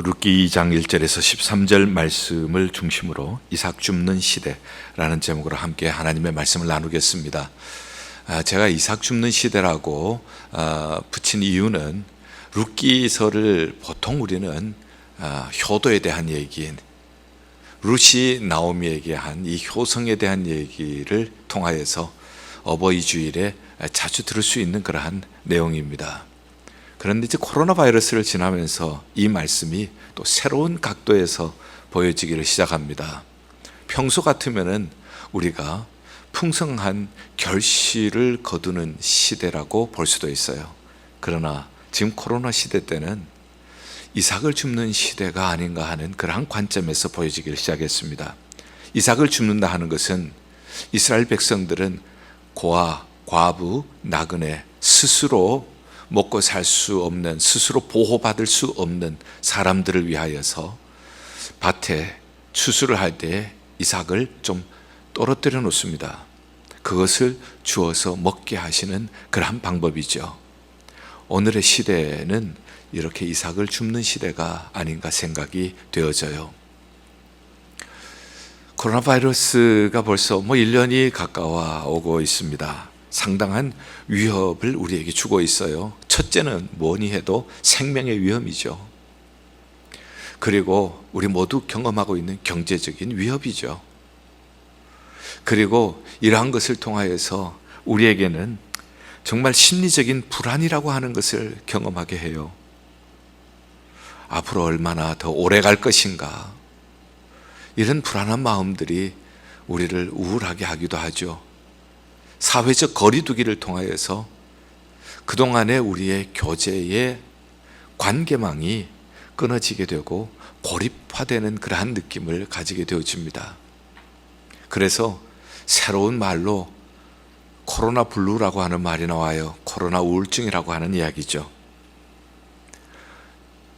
룻기 2장 1절에서 13절 말씀을 중심으로 이삭 줍는 시대라는 제목으로 함께 하나님의 말씀을 나누겠습니다. 제가 이삭 줍는 시대라고 붙인 이유는 룻기서를 보통 우리는 효도에 대한 얘기인 룻이 나오미에게 한 이 효성에 대한 얘기를 통하여서 어버이 주일에 자주 들을 수 있는 그러한 내용입니다. 그런데 이제 코로나 바이러스를 지나면서 이 말씀이 또 새로운 각도에서 보여지기를 시작합니다. 평소 같으면은 우리가 풍성한 결실을 거두는 시대라고 볼 수도 있어요. 그러나 지금 코로나 시대 때는 이삭을 줍는 시대가 아닌가 하는 그러한 관점에서 보여지기를 시작했습니다. 이삭을 줍는다 하는 것은 이스라엘 백성들은 고아, 과부, 나그네 스스로 먹고 살 수 없는, 스스로 보호받을 수 없는 사람들을 위하여서 밭에 추수를 할 때 이삭을 좀 떨어뜨려 놓습니다. 그것을 주어서 먹게 하시는 그러한 방법이죠. 오늘의 시대는 이렇게 이삭을 줍는 시대가 아닌가 생각이 되어져요. 코로나 바이러스가 벌써 1년이 가까워 오고 있습니다. 상당한 위협을 우리에게 주고 있어요. 첫째는 뭐니 해도 생명의 위험이죠. 그리고 우리 모두 경험하고 있는 경제적인 위협이죠. 그리고 이러한 것을 통하여서 우리에게는 정말 심리적인 불안이라고 하는 것을 경험하게 해요. 앞으로 얼마나 더 오래 갈 것인가, 이런 불안한 마음들이 우리를 우울하게 하기도 하죠. 사회적 거리두기를 통하여서 그동안의 우리의 교제의 관계망이 끊어지게 되고 고립화되는 그러한 느낌을 가지게 되어집니다. 그래서 새로운 말로 코로나 블루라고 하는 말이 나와요. 코로나 우울증이라고 하는 이야기죠.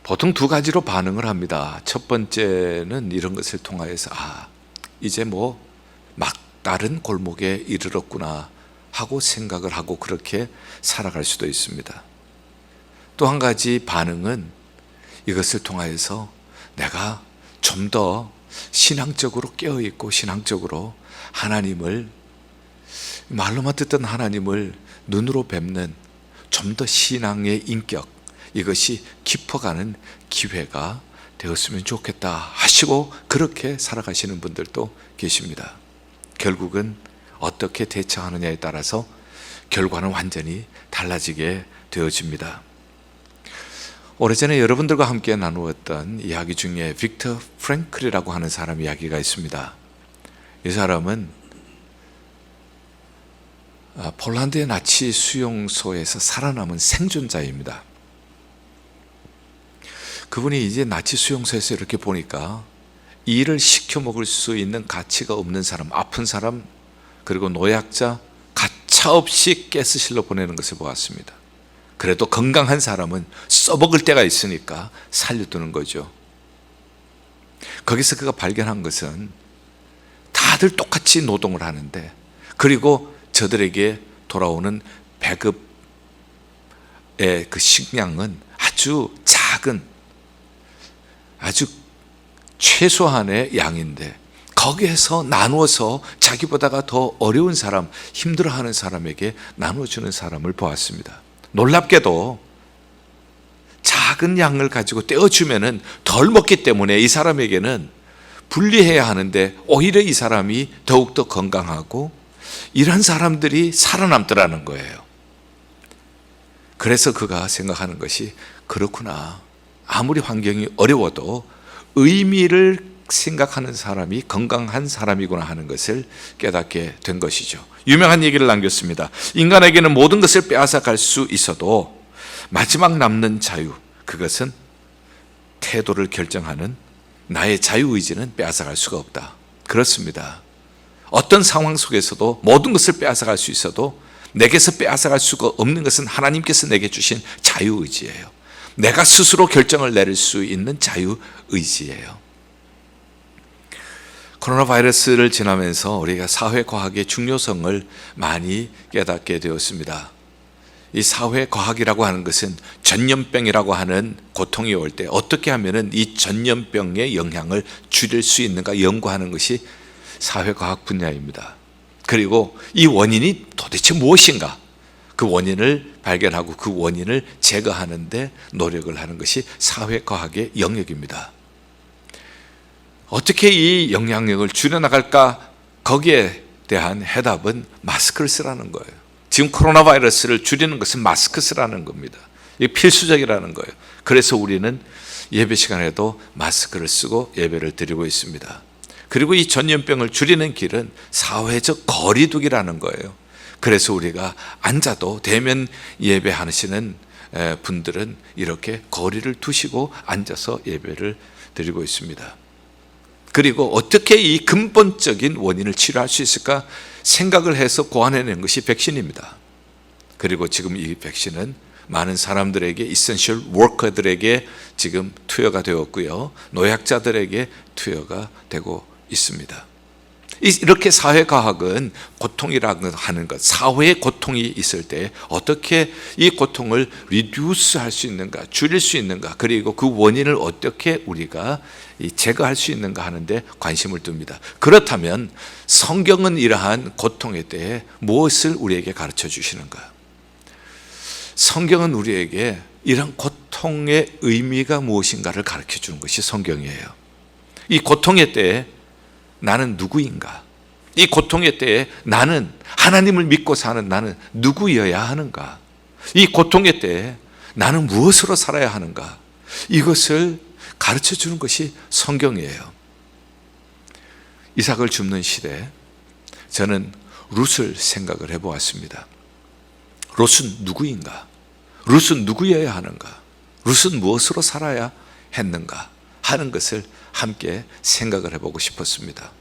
보통 두 가지로 반응을 합니다. 첫 번째는 이런 것을 통하여서 이제 막다른 골목에 이르렀구나 하고 생각을 하고 그렇게 살아갈 수도 있습니다. 또 한 가지 반응은 이것을 통하여서 내가 좀 더 신앙적으로 깨어있고 신앙적으로 하나님을, 말로만 듣던 하나님을 눈으로 뵙는 좀 더 신앙의 인격, 이것이 깊어가는 기회가 되었으면 좋겠다 하시고 그렇게 살아가시는 분들도 계십니다. 결국은 어떻게 대처하느냐에 따라서 결과는 완전히 달라지게 되어집니다. 오래전에 여러분들과 함께 나누었던 이야기 중에 빅터 프랭클이라고 하는 사람 이야기가 있습니다. 이 사람은 폴란드의 나치 수용소에서 살아남은 생존자입니다. 그분이 이제 나치 수용소에서 이렇게 보니까 일을 시켜 먹을 수 있는 가치가 없는 사람, 아픈 사람, 그리고 노약자 가차없이 가스실로 보내는 것을 보았습니다. 그래도 건강한 사람은 써먹을 때가 있으니까 살려두는 거죠. 거기서 그가 발견한 것은 다들 똑같이 노동을 하는데, 그리고 저들에게 돌아오는 배급의 그 식량은 아주 작은, 아주 최소한의 양인데 거기에서 나누어서 자기보다가 더 어려운 사람, 힘들어하는 사람에게 나눠주는 사람을 보았습니다. 놀랍게도 작은 양을 가지고 떼어주면은 덜 먹기 때문에 이 사람에게는 분리해야 하는데 오히려 이 사람이 더욱더 건강하고 이런 사람들이 살아남더라는 거예요. 그래서 그가 생각하는 것이, 그렇구나, 아무리 환경이 어려워도 의미를 생각하는 사람이 건강한 사람이구나 하는 것을 깨닫게 된 것이죠. 유명한 얘기를 남겼습니다. 인간에게는 모든 것을 빼앗아갈 수 있어도 마지막 남는 자유, 그것은 태도를 결정하는 나의 자유의지는 빼앗아갈 수가 없다. 그렇습니다. 어떤 상황 속에서도 모든 것을 빼앗아갈 수 있어도 내게서 빼앗아갈 수가 없는 것은 하나님께서 내게 주신 자유의지예요. 내가 스스로 결정을 내릴 수 있는 자유의지예요. 코로나 바이러스를 지나면서 우리가 사회과학의 중요성을 많이 깨닫게 되었습니다. 이 사회과학이라고 하는 것은 전염병이라고 하는 고통이 올 때 어떻게 하면은 이 전염병의 영향을 줄일 수 있는가 연구하는 것이 사회과학 분야입니다. 그리고 이 원인이 도대체 무엇인가, 그 원인을 발견하고 그 원인을 제거하는 데 노력을 하는 것이 사회과학의 영역입니다. 어떻게 이 영향력을 줄여나갈까? 거기에 대한 해답은 마스크를 쓰라는 거예요. 지금 코로나 바이러스를 줄이는 것은 마스크 쓰라는 겁니다. 이게 필수적이라는 거예요. 그래서 우리는 예배 시간에도 마스크를 쓰고 예배를 드리고 있습니다. 그리고 이 전염병을 줄이는 길은 사회적 거리두기라는 거예요. 그래서 우리가 앉아도 대면 예배하시는 분들은 이렇게 거리를 두시고 앉아서 예배를 드리고 있습니다. 그리고 어떻게 이 근본적인 원인을 치료할 수 있을까 생각을 해서 고안해낸 것이 백신입니다. 그리고 지금 이 백신은 많은 사람들에게, 이센셜 워커들에게 지금 투여가 되었고요, 노약자들에게 투여가 되고 있습니다. 이렇게 사회과학은 고통이라고 하는 것, 사회의 고통이 있을 때 어떻게 이 고통을 리듀스 할 수 있는가, 줄일 수 있는가, 그리고 그 원인을 어떻게 우리가 제거할 수 있는가 하는데 관심을 둡니다. 그렇다면 성경은 이러한 고통에 대해 무엇을 우리에게 가르쳐 주시는가? 성경은 우리에게 이런 고통의 의미가 무엇인가를 가르쳐 주는 것이 성경이에요. 이 고통의 때에 나는 누구인가? 이 고통의 때에 나는 하나님을 믿고 사는 나는 누구여야 하는가? 이 고통의 때에 나는 무엇으로 살아야 하는가? 이것을 가르쳐 주는 것이 성경이에요. 이삭을 줍는 시대에 저는 룻을 생각을 해보았습니다. 룻은 누구인가? 룻은 누구여야 하는가? 룻은 무엇으로 살아야 했는가 하는 것을 함께 생각을 해보고 싶었습니다.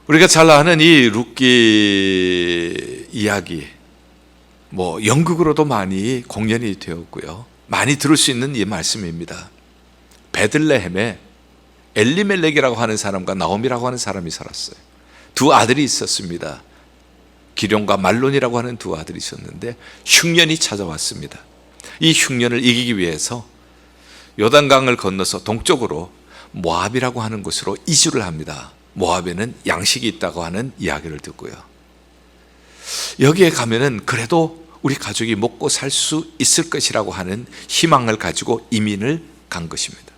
우리가 잘 아는 이 룻기 이야기, 연극으로도 많이 공연이 되었고요, 많이 들을 수 있는 이 말씀입니다. 베들레헴에 엘리멜렉이라고 하는 사람과 나오미라고 하는 사람이 살았어요. 두 아들이 있었습니다. 기럯과 말론이라고 하는 두 아들이 있었는데 흉년이 찾아왔습니다. 이 흉년을 이기기 위해서 요단강을 건너서 동쪽으로 모압이라고 하는 곳으로 이주를 합니다. 모압에는 양식이 있다고 하는 이야기를 듣고요, 여기에 가면은 그래도 우리 가족이 먹고 살 수 있을 것이라고 하는 희망을 가지고 이민을 간 것입니다.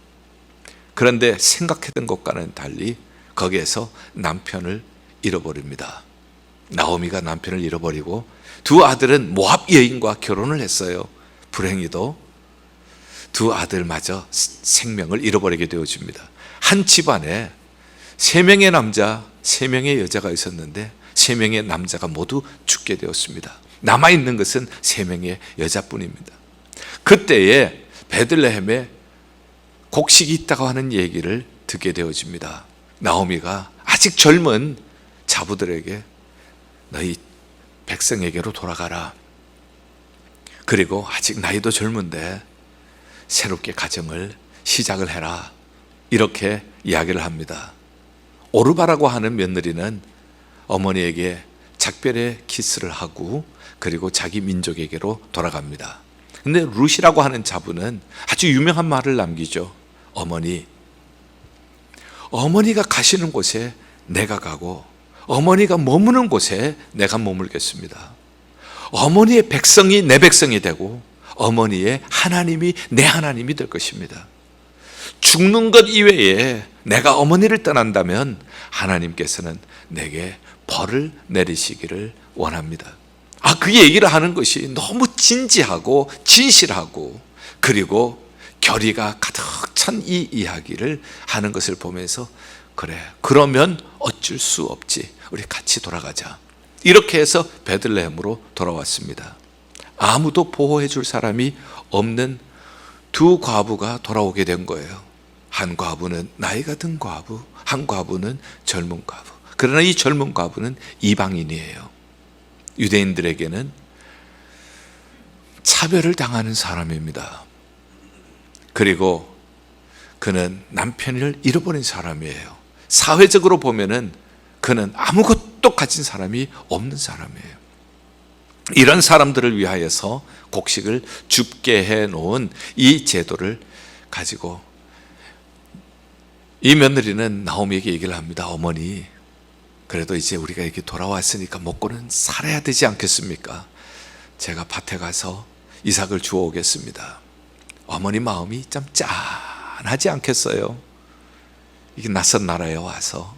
그런데 생각했던 것과는 달리 거기에서 남편을 잃어버립니다. 나오미가 남편을 잃어버리고 두 아들은 모압 여인과 결혼을 했어요. 불행히도 두 아들마저 생명을 잃어버리게 되어집니다. 한 집안에 3명의 남자, 3명의 여자가 있었는데 3명의 남자가 모두 죽게 되었습니다. 남아있는 것은 3명의 여자뿐입니다. 그때에 베들레헴에 곡식이 있다고 하는 얘기를 듣게 되어집니다. 나오미가 아직 젊은 자부들에게 너희 백성에게로 돌아가라. 그리고 아직 나이도 젊은데 새롭게 가정을 시작을 해라. 이렇게 이야기를 합니다. 오르바라고 하는 며느리는 어머니에게 작별의 키스를 하고 그리고 자기 민족에게로 돌아갑니다. 근데 룻이라고 하는 자부는 아주 유명한 말을 남기죠. 어머니가 가시는 곳에 내가 가고 어머니가 머무는 곳에 내가 머물겠습니다. 어머니의 백성이 내 백성이 되고 어머니의 하나님이 내 하나님이 될 것입니다. 죽는 것 이외에 내가 어머니를 떠난다면 하나님께서는 내게 벌을 내리시기를 원합니다. 그 얘기를 하는 것이 너무 진지하고 진실하고 그리고 결의가 가득 찬 이 이야기를 하는 것을 보면서 그래, 그러면 어쩔 수 없지, 우리 같이 돌아가자. 이렇게 해서 베들레헴으로 돌아왔습니다. 아무도 보호해 줄 사람이 없는 두 과부가 돌아오게 된 거예요. 한 과부는 나이가 든 과부, 한 과부는 젊은 과부. 그러나 이 젊은 과부는 이방인이에요. 유대인들에게는 차별을 당하는 사람입니다. 그리고 그는 남편을 잃어버린 사람이에요. 사회적으로 보면은 그는 아무것도 가진 사람이 없는 사람이에요. 이런 사람들을 위하여서 곡식을 줍게 해놓은 이 제도를 가지고 이 며느리는 나오미에게 얘기를 합니다. 어머니, 그래도 이제 우리가 이렇게 돌아왔으니까 먹고는 살아야 되지 않겠습니까? 제가 밭에 가서 이삭을 주워 오겠습니다. 어머니 마음이 좀 짠하지 않겠어요? 이게 낯선 나라에 와서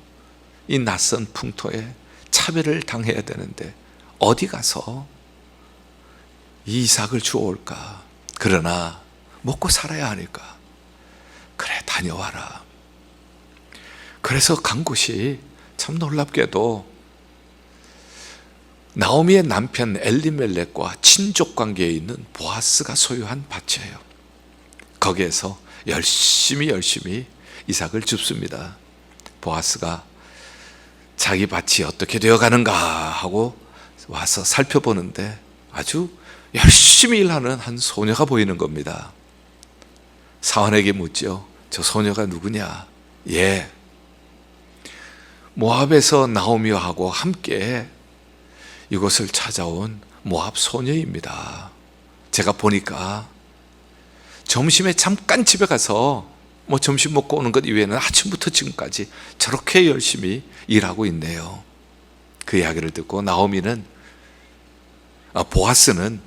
이 낯선 풍토에 차별을 당해야 되는데 어디 가서 이 이삭을 주워올까? 그러나 먹고 살아야 하니까 그래, 다녀와라. 그래서 간 곳이 참 놀랍게도 나오미의 남편 엘리멜렉과 친족 관계에 있는 보아스가 소유한 밭이에요. 거기에서 열심히 이삭을 줍습니다. 보아스가 자기 밭이 어떻게 되어가는가 하고 와서 살펴보는데 아주 열심히 일하는 한 소녀가 보이는 겁니다. 사환에게 묻죠. 저 소녀가 누구냐? 예, 모압에서 나오미하고 함께 이곳을 찾아온 모압 소녀입니다. 제가 보니까 점심에 잠깐 집에 가서 점심 먹고 오는 것 이외에는 아침부터 지금까지 저렇게 열심히 일하고 있네요. 그 이야기를 듣고 나오미는 보아스는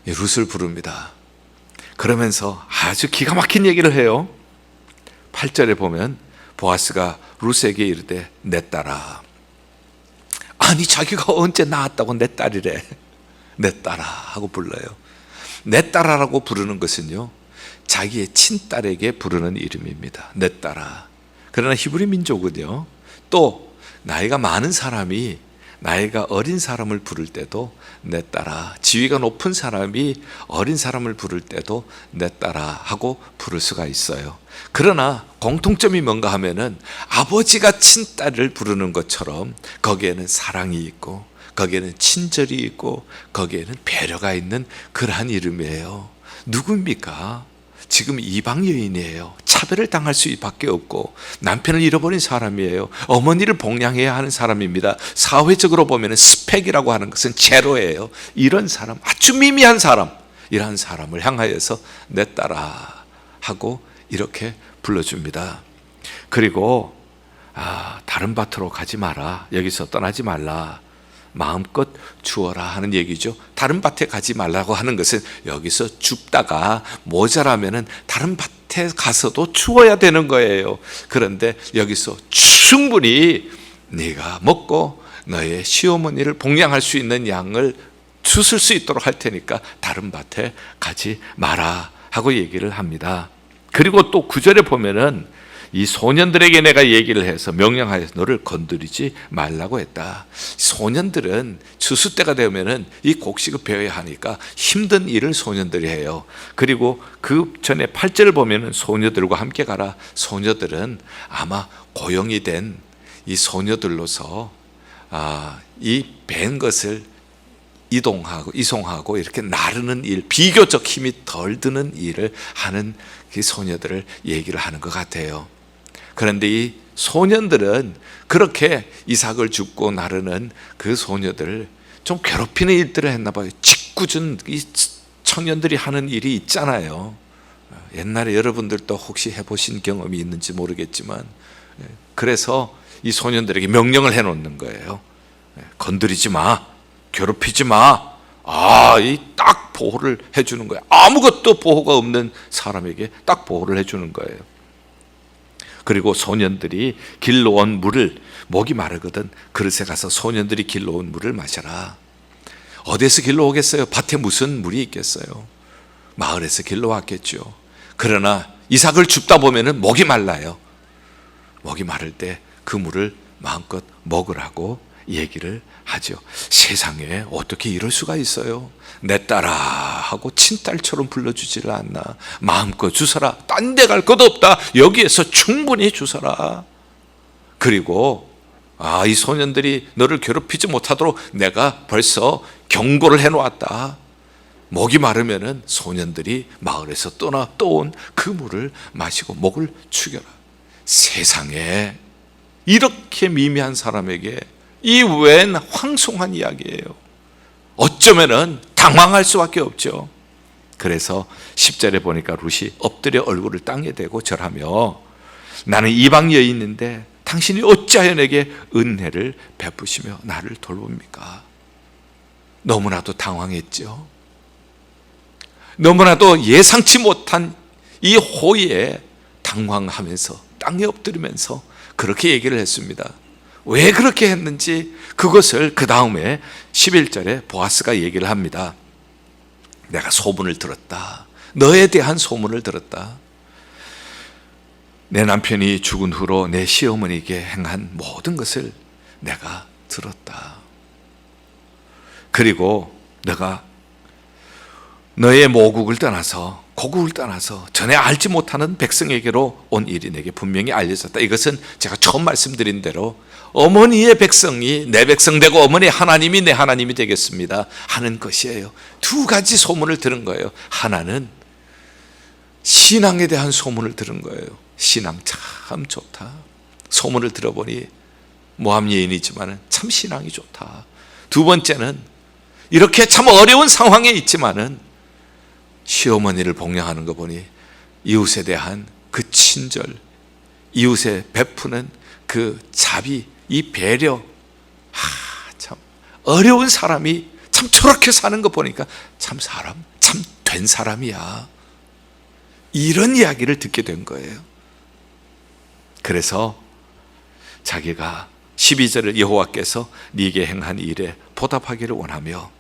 룻을 부릅니다. 그러면서 아주 기가 막힌 얘기를 해요. 8절에 보면 보아스가 룻에게 이르되 내 딸아. 아니, 자기가 언제 낳았다고 내 딸이래. 내 딸아 하고 불러요. 내 딸아라고 부르는 것은요, 자기의 친딸에게 부르는 이름입니다. 내 딸아. 그러나 히브리 민족은요, 또 나이가 많은 사람이 나이가 어린 사람을 부를 때도 내 딸아, 지위가 높은 사람이 어린 사람을 부를 때도 내 딸아 하고 부를 수가 있어요. 그러나 공통점이 뭔가 하면은 아버지가 친딸을 부르는 것처럼 거기에는 사랑이 있고 거기에는 친절이 있고 거기에는 배려가 있는 그러한 이름이에요. 누굽니까? 지금 이방 여인이에요. 차별을 당할 수밖에 없고 남편을 잃어버린 사람이에요. 어머니를 봉양해야 하는 사람입니다. 사회적으로 보면 스펙이라고 하는 것은 제로예요. 이런 사람, 아주 미미한 사람, 이러한 사람을 향하여서 내 딸아 하고 이렇게 불러줍니다. 그리고 다른 밭으로 가지 마라, 여기서 떠나지 말라, 마음껏 주어라 하는 얘기죠. 다른 밭에 가지 말라고 하는 것은 여기서 줍다가 모자라면은 다른 밭에 가서도 주어야 되는 거예요. 그런데 여기서 충분히 네가 먹고 너의 시어머니를 봉양할 수 있는 양을 주실 수 있도록 할 테니까 다른 밭에 가지 마라 하고 얘기를 합니다. 그리고 또 9절에 보면은 이 소년들에게 내가 얘기를 해서 명령하여서 너를 건드리지 말라고 했다. 소년들은 추수 때가 되면은 이 곡식을 베어야 하니까 힘든 일을 소년들이 해요. 그리고 그 전에 8절을 보면은 소녀들과 함께 가라. 소녀들은 아마 고용이 된 이 소녀들로서 이 벤 것을 이송하고 이렇게 나르는 일, 비교적 힘이 덜 드는 일을 하는 그 소녀들을 얘기를 하는 것 같아요. 그런데 이 소년들은 그렇게 이삭을 줍고 나르는 그 소녀들을 좀 괴롭히는 일들을 했나 봐요. 짓궂은 이 청년들이 하는 일이 있잖아요. 옛날에 여러분들도 혹시 해보신 경험이 있는지 모르겠지만, 그래서 이 소년들에게 명령을 해놓는 거예요. 건드리지 마, 괴롭히지 마. 이 딱 보호를 해주는 거예요. 아무것도 보호가 없는 사람에게 딱 보호를 해주는 거예요. 그리고 소년들이 길러온 물을, 목이 마르거든 그릇에 가서 소년들이 길러온 물을 마셔라. 어디에서 길러오겠어요? 밭에 무슨 물이 있겠어요? 마을에서 길러왔겠죠. 그러나 이삭을 줍다 보면은 목이 말라요. 목이 마를 때 그 물을 마음껏 먹으라고 얘기를 하죠. 세상에 어떻게 이럴 수가 있어요? 내 딸아 하고 친딸처럼 불러주지를 않나. 마음껏 주서라. 딴 데 갈 것 없다. 여기에서 충분히 주서라. 그리고 이 소년들이 너를 괴롭히지 못하도록 내가 벌써 경고를 해놓았다. 목이 마르면은 소년들이 마을에서 떠온 그 물을 마시고 목을 축여라. 세상에 이렇게 미미한 사람에게 이 웬 황송한 이야기예요. 어쩌면은 당황할 수밖에 없죠. 그래서 10절에 보니까 룻이 엎드려 얼굴을 땅에 대고 절하며 나는 이방 여인인데 당신이 어찌하여 내게 은혜를 베푸시며 나를 돌봅니까? 너무나도 당황했죠. 너무나도 예상치 못한 이 호의에 당황하면서 땅에 엎드리면서 그렇게 얘기를 했습니다. 왜 그렇게 했는지 그것을 그 다음에 11절에 보아스가 얘기를 합니다. 내가 소문을 들었다. 너에 대한 소문을 들었다. 내 남편이 죽은 후로 내 시어머니에게 행한 모든 것을 내가 들었다. 그리고 내가 너의 모국을 떠나서 고국을 떠나서 전에 알지 못하는 백성에게로 온 일이 내게 분명히 알려졌다. 이것은 제가 처음 말씀드린 대로 어머니의 백성이 내 백성 되고 어머니 하나님이 내 하나님이 되겠습니다 하는 것이에요. 두 가지 소문을 들은 거예요. 하나는 신앙에 대한 소문을 들은 거예요. 신앙 참 좋다. 소문을 들어보니 모함 여인이지만 참 신앙이 좋다. 두 번째는 이렇게 참 어려운 상황에 있지만은 시어머니를 복양하는 거 보니 이웃에 대한 그 친절, 이웃에 베푸는 그 자비, 이 배려, 참 어려운 사람이 참 저렇게 사는 거 보니까 참 사람, 참 된 사람이야. 이런 이야기를 듣게 된 거예요. 그래서 자기가 12절을 여호와께서 네게 행한 일에 보답하기를 원하며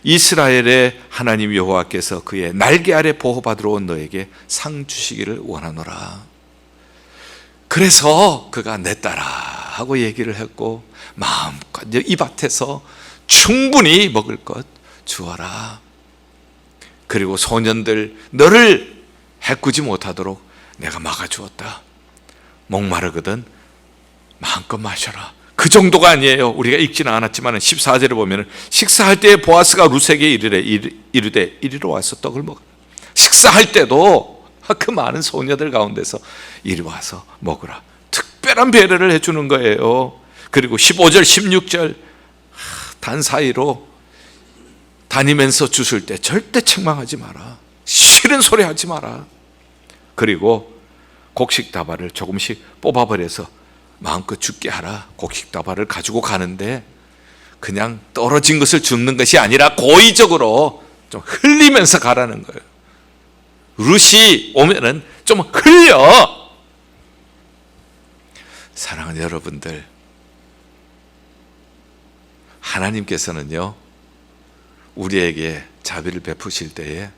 이스라엘의 하나님 여호와께서 그의 날개 아래 보호받으러 온 너에게 상 주시기를 원하노라. 그래서 그가 내 딸아 하고 얘기를 했고 마음껏 이 밭에서 충분히 먹을 것 주어라. 그리고 소년들 너를 해꾸지 못하도록 내가 막아주었다. 목마르거든 마음껏 마셔라. 그 정도가 아니에요. 우리가 읽지는 않았지만 14절에 보면 식사할 때 보아스가 룻에게 이르되 이리로 와서 떡을 먹어라. 식사할 때도 그 많은 소녀들 가운데서 이리 와서 먹으라. 특별한 배려를 해주는 거예요. 그리고 15절 16절 단 사이로 다니면서 주술 때 절대 책망하지 마라. 싫은 소리 하지 마라. 그리고 곡식 다발을 조금씩 뽑아버려서 마음껏 죽게 하라. 곡식 다발을 가지고 가는데 그냥 떨어진 것을 줍는 것이 아니라 고의적으로 좀 흘리면서 가라는 거예요. 룻이 오면은 좀 흘려. 사랑하는 여러분들, 하나님께서는요 우리에게 자비를 베푸실 때에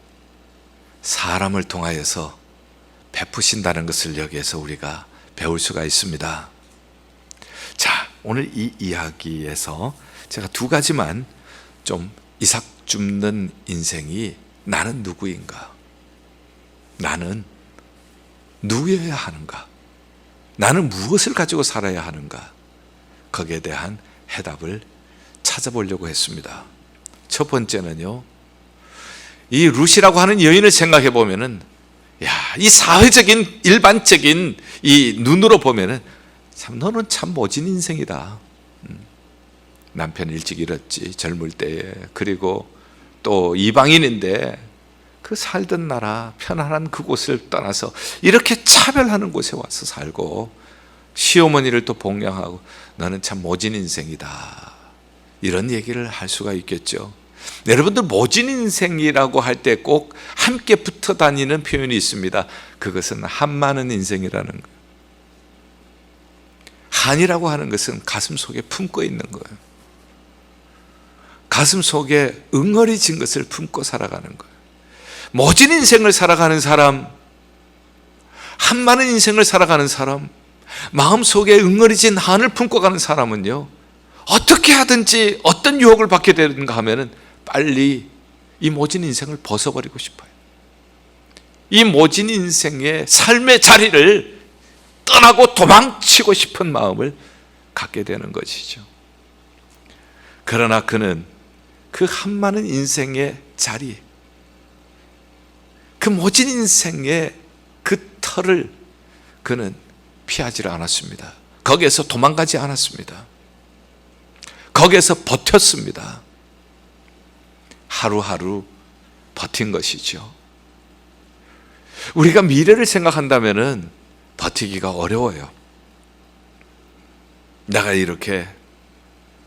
사람을 통하여서 베푸신다는 것을 여기에서 우리가 배울 수가 있습니다. 자, 오늘 이 이야기에서 제가 두 가지만 좀 이삭 줍는 인생이 나는 누구인가? 나는 누구여야 하는가? 나는 무엇을 가지고 살아야 하는가? 거기에 대한 해답을 찾아보려고 했습니다. 첫 번째는요, 이 룻이라고 하는 여인을 생각해 보면은, 이 사회적인 일반적인 이 눈으로 보면은 참 너는 참 모진 인생이다. 남편 일찍 잃었지 젊을 때에. 그리고 또 이방인인데 그 살던 나라 편안한 그곳을 떠나서 이렇게 차별하는 곳에 와서 살고 시어머니를 또 복양하고 너는 참 모진 인생이다. 이런 얘기를 할 수가 있겠죠. 여러분들 모진 인생이라고 할 때 꼭 함께 붙어 다니는 표현이 있습니다. 그것은 한 많은 인생이라는 거예요. 한이라고 하는 것은 가슴 속에 품고 있는 거예요. 가슴 속에 응어리진 것을 품고 살아가는 거예요. 모진 인생을 살아가는 사람, 한 많은 인생을 살아가는 사람, 마음속에 응어리진 한을 품고 가는 사람은요 어떻게 하든지 어떤 유혹을 받게 되는가 하면은 빨리 이 모진 인생을 벗어버리고 싶어요. 이 모진 인생의 삶의 자리를 떠나고 도망치고 싶은 마음을 갖게 되는 것이죠. 그러나 그는 그 한 많은 인생의 자리, 그 모진 인생의 그 털을 그는 피하지 않았습니다. 거기에서 도망가지 않았습니다. 거기에서 버텼습니다. 하루하루 버틴 것이죠. 우리가 미래를 생각한다면 버티기가 어려워요. 내가 이렇게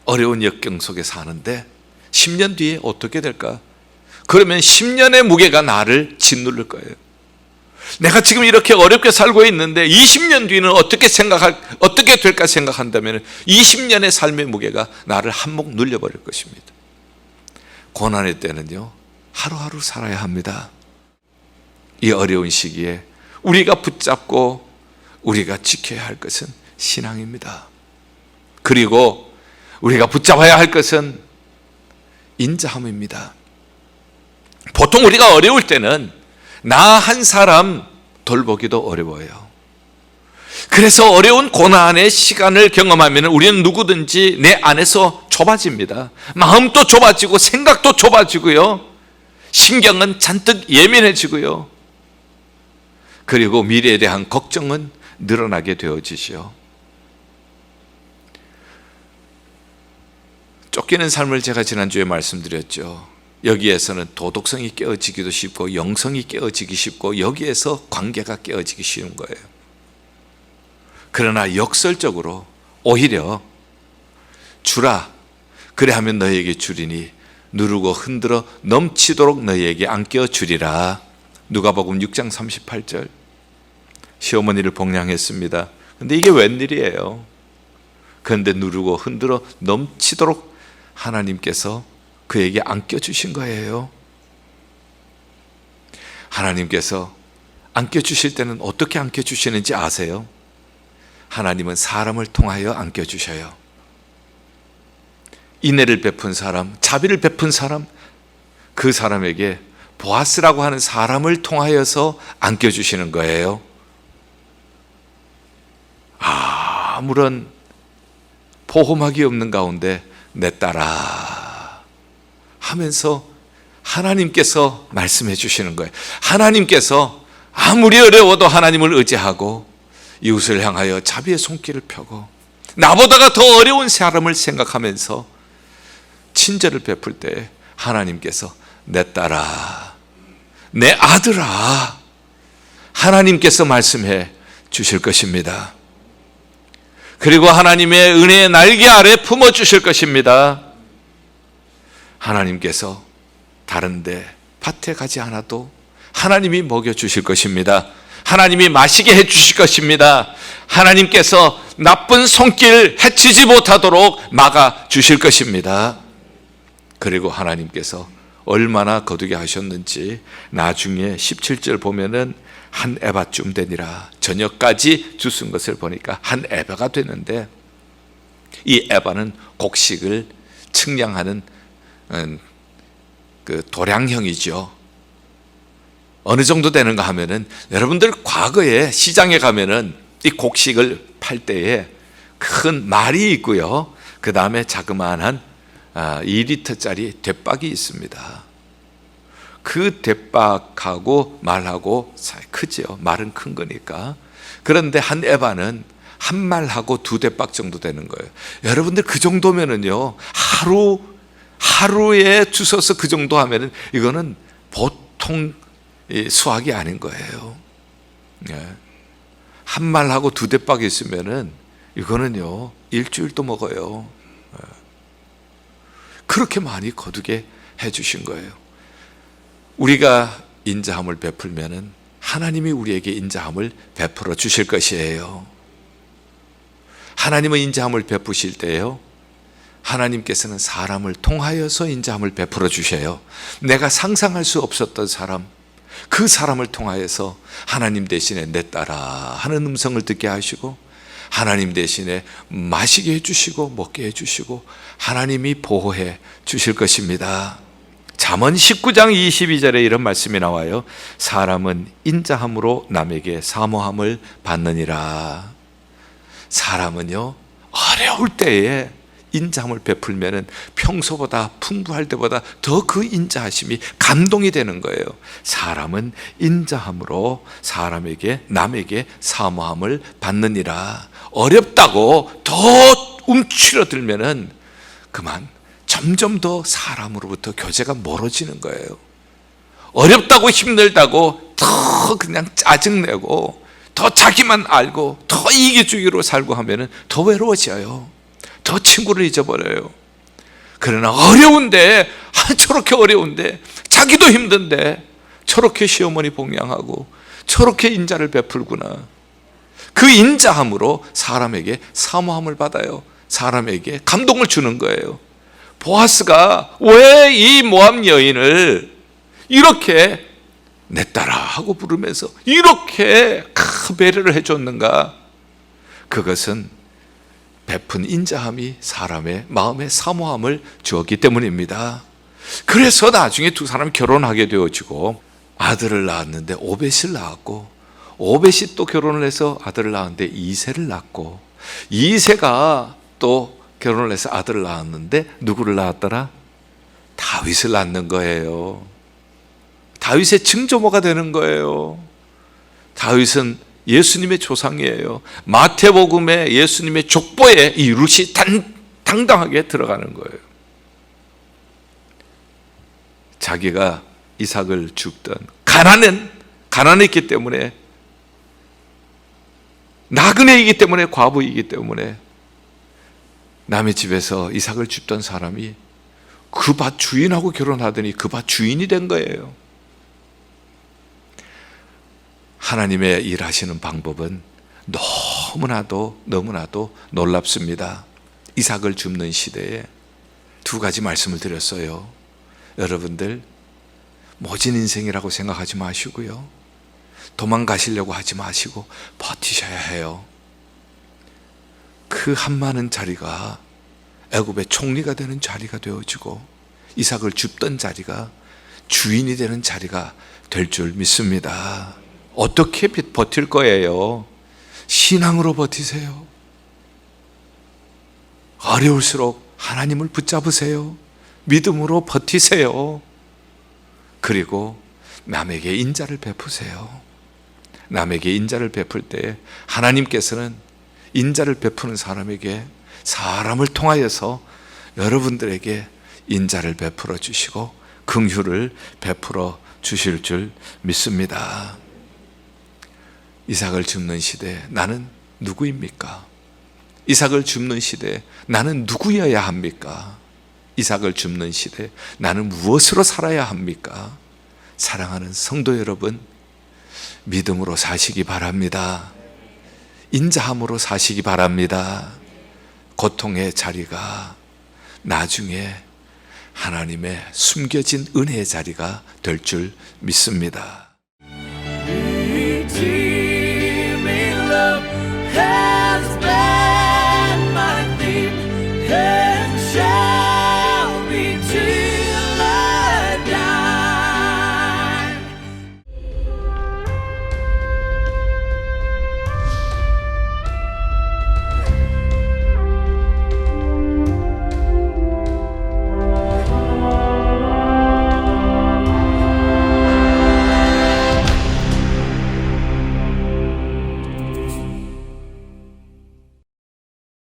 어려운 역경 속에 사는데 10년 뒤에 어떻게 될까? 그러면 10년의 무게가 나를 짓누를 거예요. 내가 지금 이렇게 어렵게 살고 있는데 20년 뒤는 어떻게 될까 생각한다면 20년의 삶의 무게가 나를 한몫 눌려버릴 것입니다. 고난의 때는요, 하루하루 살아야 합니다. 이 어려운 시기에 우리가 붙잡고 우리가 지켜야 할 것은 신앙입니다. 그리고 우리가 붙잡아야 할 것은 인자함입니다. 보통 우리가 어려울 때는 나 한 사람 돌보기도 어려워요. 그래서 어려운 고난의 시간을 경험하면 우리는 누구든지 내 안에서 좁아집니다. 마음도 좁아지고 생각도 좁아지고요. 신경은 잔뜩 예민해지고요. 그리고 미래에 대한 걱정은 늘어나게 되어지죠. 쫓기는 삶을 제가 지난주에 말씀드렸죠. 여기에서는 도덕성이 깨어지기도 쉽고 영성이 깨어지기 쉽고 여기에서 관계가 깨어지기 쉬운 거예요. 그러나 역설적으로 오히려 주라, 그래하면 너희에게 주리니 누르고 흔들어 넘치도록 너희에게 안겨 주리라. 누가복음 6장 38절. 시어머니를 복량했습니다. 근데 이게 웬일이에요? 그런데 누르고 흔들어 넘치도록 하나님께서 그에게 안겨주신 거예요. 하나님께서 안겨주실 때는 어떻게 안겨주시는지 아세요? 하나님은 사람을 통하여 안겨주셔요. 인애를 베푼 사람, 자비를 베푼 사람, 그 사람에게 보아스라고 하는 사람을 통하여서 안겨주시는 거예요. 아무런 보호막이 없는 가운데 내 딸아 하면서 하나님께서 말씀해 주시는 거예요. 하나님께서 아무리 어려워도 하나님을 의지하고 이웃을 향하여 자비의 손길을 펴고 나보다가 더 어려운 사람을 생각하면서 친절을 베풀 때 하나님께서 내 딸아, 내 아들아, 하나님께서 말씀해 주실 것입니다. 그리고 하나님의 은혜의 날개 아래 품어주실 것입니다. 하나님께서 다른데 밭에 가지 않아도 하나님이 먹여주실 것입니다. 하나님이 마시게 해주실 것입니다. 하나님께서 나쁜 손길 해치지 못하도록 막아주실 것입니다. 그리고 하나님께서 얼마나 거두게 하셨는지 나중에 17절 보면은 한 에바쯤 되니라. 저녁까지 주순 것을 보니까 한 에바가 되는데, 이 에바는 곡식을 측량하는 그 도량형이죠. 어느 정도 되는가 하면은, 여러분들 과거에 시장에 가면은 이 곡식을 팔 때에 큰 말이 있고요, 그 다음에 자그마한 2리터짜리 대박이 있습니다. 그 대박하고 말하고 사이 크죠. 말은 큰 거니까. 그런데 한 에바는 한 말하고 두 대박 정도 되는 거예요. 여러분들 그 정도면은요, 하루에 주워서 그 정도 하면은 이거는 보통 수확이 아닌 거예요. 한 말하고 두 대박이 있으면은 이거는요, 일주일도 먹어요. 그렇게 많이 거두게 해주신 거예요. 우리가 인자함을 베풀면은 하나님이 우리에게 인자함을 베풀어 주실 것이에요. 하나님은 인자함을 베푸실 때요, 하나님께서는 사람을 통하여서 인자함을 베풀어 주셔요. 내가 상상할 수 없었던 사람, 그 사람을 통하여서 하나님 대신에 내 딸아 하는 음성을 듣게 하시고, 하나님 대신에 마시게 해주시고 먹게 해주시고 하나님이 보호해 주실 것입니다. 잠언 19장 22절에 이런 말씀이 나와요. 사람은 인자함으로 남에게 사모함을 받느니라. 사람은요, 어려울 때에 인자함을 베풀면은 평소보다 풍부할 때보다 더 그 인자하심이 감동이 되는 거예요. 사람은 인자함으로 남에게 사모함을 받느니라. 어렵다고 더 움츠러들면은 그만 점점 더 사람으로부터 교제가 멀어지는 거예요. 어렵다고 힘들다고 더 그냥 짜증내고 더 자기만 알고 더 이기주의로 살고 하면은 더 외로워져요. 더 친구를 잊어버려요. 그러나 어려운데, 저렇게 어려운데, 자기도 힘든데 저렇게 시어머니 봉양하고 저렇게 인자를 베풀구나. 그 인자함으로 사람에게 사모함을 받아요. 사람에게 감동을 주는 거예요. 보아스가 왜 이 모압 여인을 이렇게 내 딸아 하고 부르면서 이렇게 큰 배려를 해줬는가? 그것은 베푼 인자함이 사람의 마음에 사모함을 주었기 때문입니다. 그래서 나중에 두 사람이 결혼하게 되어지고 아들을 낳았는데 오벳을 낳았고, 오벳이 또 결혼을 해서 아들을 낳았는데 이새를 낳고, 이새가 또 결혼을 해서 아들을 낳았는데 누구를 낳았더라? 다윗을 낳는 거예요. 다윗의 증조모가 되는 거예요. 다윗은 예수님의 조상이에요. 마태복음에 예수님의 족보에 이 룻이 당당하게 들어가는 거예요. 자기가 이삭을 줍던 가난했기 때문에, 나그네이기 때문에, 과부이기 때문에 남의 집에서 이삭을 줍던 사람이 그 밭 주인하고 결혼하더니 그 밭 주인이 된 거예요. 하나님의 일하시는 방법은 너무나도 놀랍습니다. 이삭을 줍는 시대에 두 가지 말씀을 드렸어요. 여러분들 모진 인생이라고 생각하지 마시고요, 도망가시려고 하지 마시고 버티셔야 해요. 그 한 많은 자리가 애굽의 총리가 되는 자리가 되어지고 이삭을 줍던 자리가 주인이 되는 자리가 될 줄 믿습니다. 어떻게 버틸 거예요? 신앙으로 버티세요. 어려울수록 하나님을 붙잡으세요. 믿음으로 버티세요. 그리고 남에게 인자를 베푸세요. 남에게 인자를 베풀 때 하나님께서는 인자를 베푸는 사람에게, 사람을 통하여서 여러분들에게 인자를 베풀어 주시고 긍휼을 베풀어 주실 줄 믿습니다. 이삭을 줍는 시대, 나는 누구입니까? 이삭을 줍는 시대, 나는 누구여야 합니까? 이삭을 줍는 시대, 나는 무엇으로 살아야 합니까? 사랑하는 성도 여러분, 믿음으로 사시기 바랍니다. 인자함으로 사시기 바랍니다. 고통의 자리가 나중에 하나님의 숨겨진 은혜의 자리가 될 줄 믿습니다.